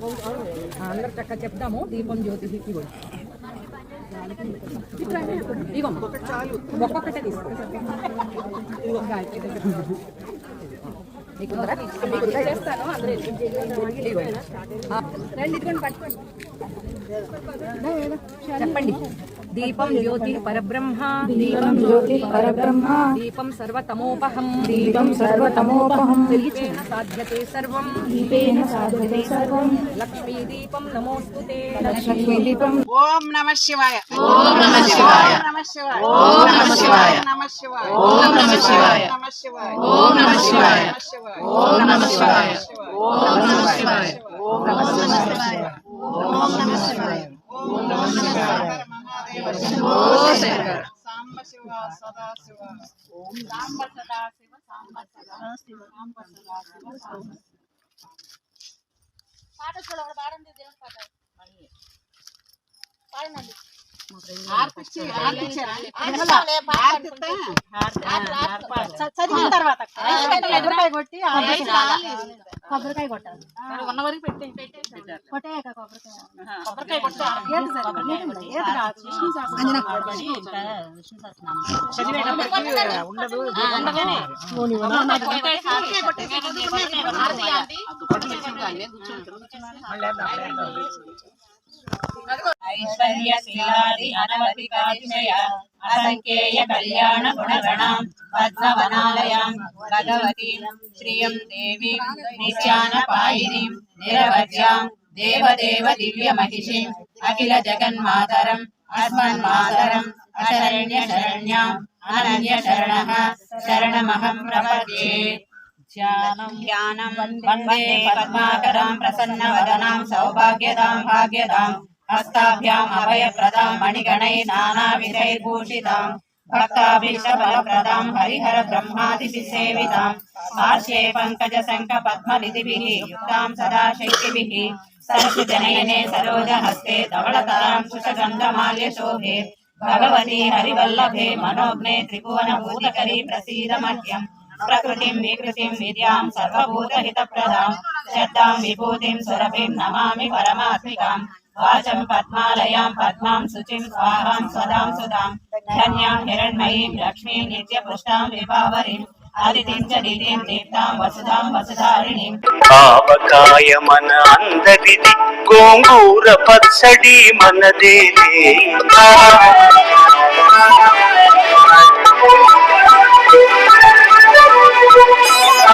అందరు చక్కగా చెప్దాము. దీపం జ్యోతి ఇగో ఇగో ఒక్కొక్కటే తీసుకో. చేస్తాను చెప్పండి. దీపం జ్యోతి పరబ్రహ్మ, దీపం జ్యోతి పరబ్రహ్మ, దీపం సర్వతమోపహం, దీపం సర్వతమోపహం, దీపేన సాధ్యతే సర్వం, దీపేన సాధ్యతే సర్వం, లక్ష్మీ దీపం నమోస్తుతే, లక్ష్మీ దీపం. ఓం నమః శివాయ, ఓం నమః శివాయ, ఓం నమః శివాయ, ఓం నమః శివాయ, నమః శివాయ, ఓం నమః శివాయ, నమః శివాయ, ఓం నమః శివాయ, ఓం నమః శివాయ, ఓం నమః శివాయ, ఓం నమః శివాయ, ఓం నమః శివాయ, ఓం నమః శివాయ. సాంబ శివ సదా శివ, ఓం సాంబ సదా శివ, సాంబ సదా శివ, సాంబ సదా శివ, సాంబ. పాట కూడా పాడండి, దేవుని పాట పాడండి. చదివిన తర్వాత కొట్టి కొబ్బరికాయ కొట్టాలి. ఉన్న వరకు కొట్టాక కొబ్బరికాయ ఐశ్వర్యశీలాది అనవధికాతిశయ అసంఖ్యేయ కళ్యాణ గుణగణాం పద్మవనాలయాం భగవతీం శ్రియం దేవీం నిత్యానపాయినీం నిరవధ్యాం దేవదేవ దివ్య మహిషీం అఖిల జగన్మాతరం అస్మన్మాతరం అశరణ్య శరణ్యాం అనన్య శరణః శరణమహం ప్రపద్యే. జ్ఞానం వందే పద్మాకరాం ప్రసన్నవదనాం సౌభాగ్యదాం భాగ్యదాం హస్తాభ్యాం అభయప్రదాం మణిగణై నానావిధైర్భూషితాం భక్తాభీష్టఫలప్రదాం హరిహర బ్రహ్మాదిభి సేవితాం పార్శ్వే పంకజ శంఖ పద్మనిధిభిః యుక్తాం సదా శక్తిభిః సరసిజనయనే సరోజహస్తే ధవళతరాం సుషగంధమాల్యశోభే భగవతి హరివల్లభే మనోజ్ఞే త్రిభువనభూతకరీ ప్రసీద మహ్యం. ప్రకృతిం వికృతిం విద్యాం సర్వభూతహితప్రదాం శ్రద్ధాం విభూతిం సురభిం నమామి పరమాత్మికాం. వాచం పద్మాలయాం పద్మాం శుచిం స్వాహాం స్వదాం సుధాం ధన్యాం హిరణ్మయీం లక్ష్మీం నిత్యపుష్టాం విభావరీం ఆదిత్యం చ దీప్తిం దీప్తాం వసుధాం వసుధారిణీం. ఆవకాయ మన అందరిది, గోంగూర పచ్చడి మనదేలే.